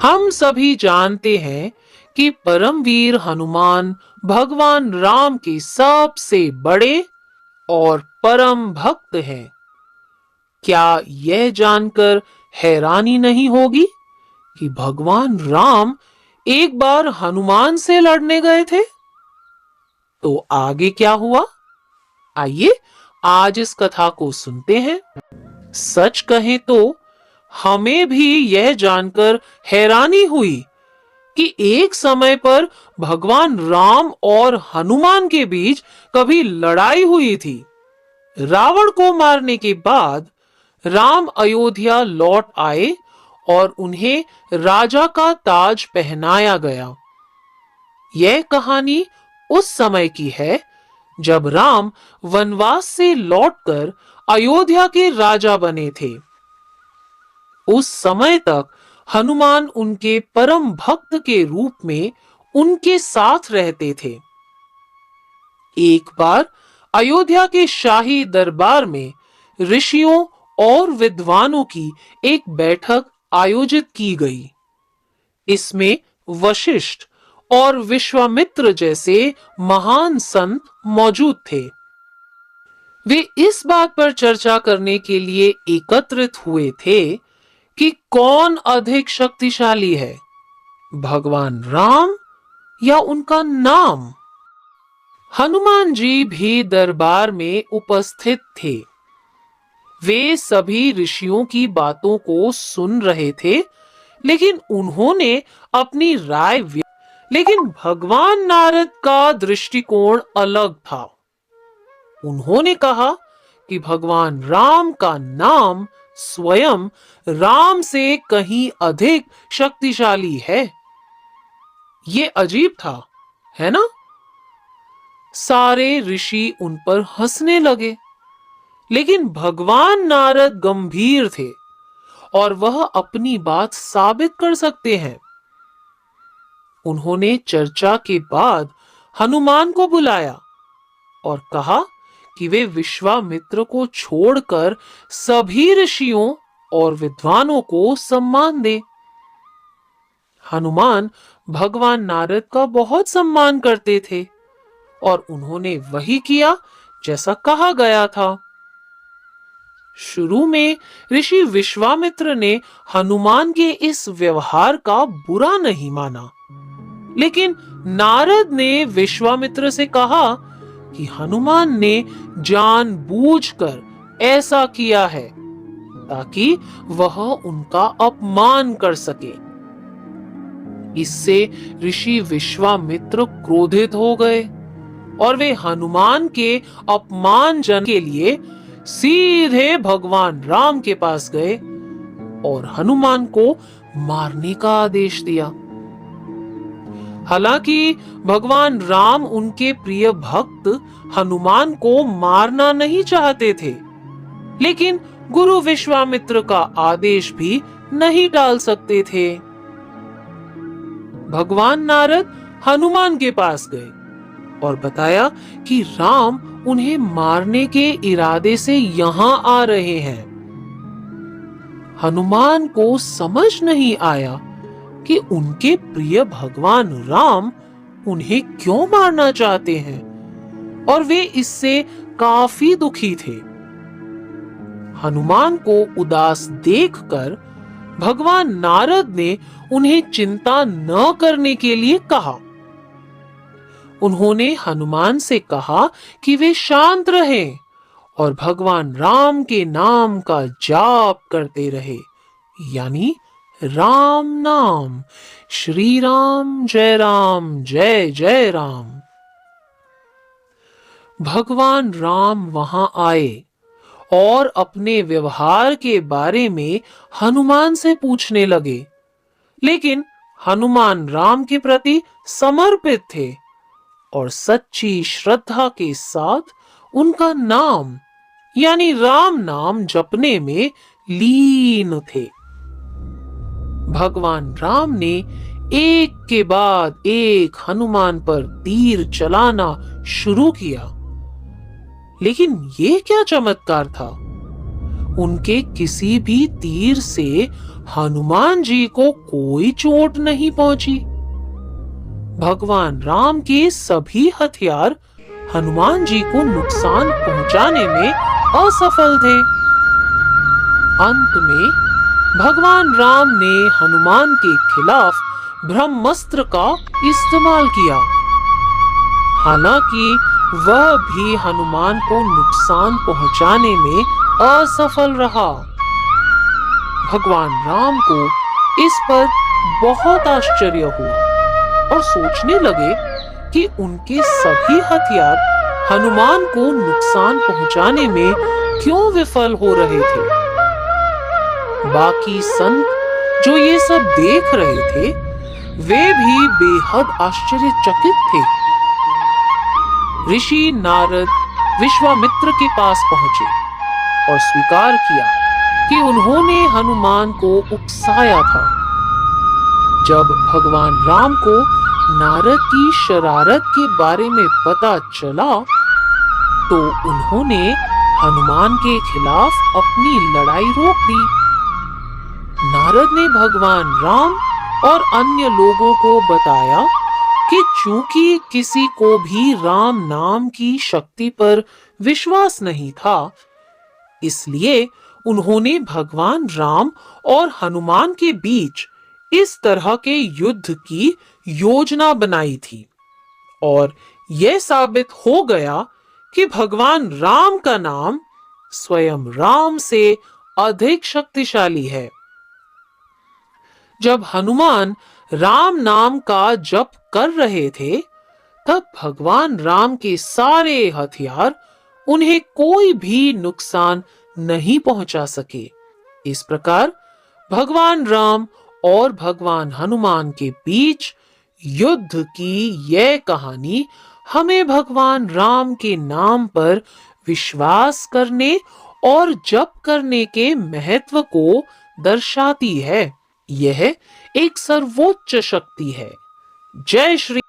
हम सभी जानते हैं कि परमवीर हनुमान भगवान राम के सबसे बड़े और परम भक्त हैं। क्या यह जानकर हैरानी नहीं होगी कि भगवान राम एक बार हनुमान से लड़ने गए थे? तो आगे क्या हुआ? आइए आज इस कथा को सुनते हैं। सच कहें तो हमें भी यह जानकर हैरानी हुई कि एक समय पर भगवान राम और हनुमान के बीच कभी लड़ाई हुई थी। रावण को मारने के बाद राम अयोध्या लौट आए और उन्हें राजा का ताज पहनाया गया। यह कहानी उस समय की है जब राम वनवास से लौटकर अयोध्या के राजा बने थे। उस समय तक हनुमान उनके परम भक्त के रूप में उनके साथ रहते थे। एक बार अयोध्या के शाही दरबार में ऋषियों और विद्वानों की एक बैठक आयोजित की गई। इसमें वशिष्ठ और विश्वामित्र जैसे महान संत मौजूद थे। वे इस बात पर चर्चा करने के लिए एकत्रित हुए थे कि कौन अधिक शक्तिशाली है, भगवान राम या उनका नाम। हनुमान जी भी दरबार में उपस्थित थे। वे सभी ऋषियों की बातों को सुन रहे थे, लेकिन उन्होंने अपनी लेकिन भगवान नारद का दृष्टिकोण अलग था। उन्होंने कहा कि भगवान राम का नाम स्वयं राम से कहीं अधिक शक्तिशाली है। ये अजीब था, है ना? सारे ऋषि उन पर हंसने लगे, लेकिन भगवान नारद गंभीर थे और वह अपनी बात साबित कर सकते हैं। उन्होंने चर्चा के बाद हनुमान को बुलाया और कहा कि वे विश्वामित्र को छोड़कर सभी ऋषियों और विद्वानों को सम्मान दे। हनुमान भगवान नारद का बहुत सम्मान करते थे और उन्होंने वही किया जैसा कहा गया था। शुरू में ऋषि विश्वामित्र ने हनुमान के इस व्यवहार का बुरा नहीं माना, लेकिन नारद ने विश्वामित्र से कहा कि हनुमान ने जानबूझकर ऐसा किया है ताकि वह उनका अपमान कर सके। इससे ऋषि विश्वामित्र क्रोधित हो गए और वे हनुमान के अपमानजन के लिए सीधे भगवान राम के पास गए और हनुमान को मारने का आदेश दिया। हालांकि भगवान राम उनके प्रिय भक्त हनुमान को मारना नहीं चाहते थे, लेकिन गुरु विश्वामित्र का आदेश भी नहीं टाल सकते थे। भगवान नारद हनुमान के पास गए और बताया कि राम उन्हें मारने के इरादे से यहां आ रहे हैं। हनुमान को समझ नहीं आया कि उनके प्रिय भगवान राम उन्हें क्यों मारना चाहते हैं और वे इससे काफी दुखी थे। हनुमान को उदास देखकर भगवान नारद ने उन्हें चिंता न करने के लिए कहा। उन्होंने हनुमान से कहा कि वे शांत रहें और भगवान राम के नाम का जाप करते रहे, यानी राम नाम, श्री राम जय जय राम। भगवान राम वहां आए और अपने व्यवहार के बारे में हनुमान से पूछने लगे, लेकिन हनुमान राम के प्रति समर्पित थे और सच्ची श्रद्धा के साथ उनका नाम यानी राम नाम जपने में लीन थे। भगवान राम ने एक के बाद एक हनुमान पर तीर चलाना शुरू किया, लेकिन ये क्या चमत्कार था? उनके किसी भी तीर से हनुमान जी को कोई चोट नहीं पहुंची। भगवान राम के सभी हथियार हनुमान जी को नुकसान पहुंचाने में असफल थे। अंत में भगवान राम ने हनुमान के खिलाफ ब्रह्मास्त्र का इस्तेमाल किया। हालांकि वह भी हनुमान को नुकसान पहुंचाने में असफल रहा। भगवान राम को इस पर बहुत आश्चर्य हुआ और सोचने लगे कि उनके सभी हथियार हनुमान को नुकसान पहुंचाने में क्यों विफल हो रहे थे। बाकी संत जो ये सब देख रहे थे, वे भी बेहद आश्चर्यचकित थे। ऋषि नारद विश्वामित्र के पास पहुंचे और स्वीकार किया कि उन्होंने हनुमान को उकसाया था। जब भगवान राम को नारद की शरारत के बारे में पता चला, तो उन्होंने हनुमान के खिलाफ अपनी लड़ाई रोक दी। नारद ने भगवान राम और अन्य लोगों को बताया कि चूंकि किसी को भी राम नाम की शक्ति पर विश्वास नहीं था, इसलिए उन्होंने भगवान राम और हनुमान के बीच इस तरह के युद्ध की योजना बनाई थी। और यह साबित हो गया कि भगवान राम का नाम स्वयं राम से अधिक शक्तिशाली है। जब हनुमान राम नाम का जप कर रहे थे, तब भगवान राम के सारे हथियार उन्हें कोई भी नुकसान नहीं पहुंचा सके। इस प्रकार भगवान राम और भगवान हनुमान के बीच युद्ध की यह कहानी हमें भगवान राम के नाम पर विश्वास करने और जप करने के महत्व को दर्शाती है। यह एक सर्वोच्च शक्ति है। जय श्री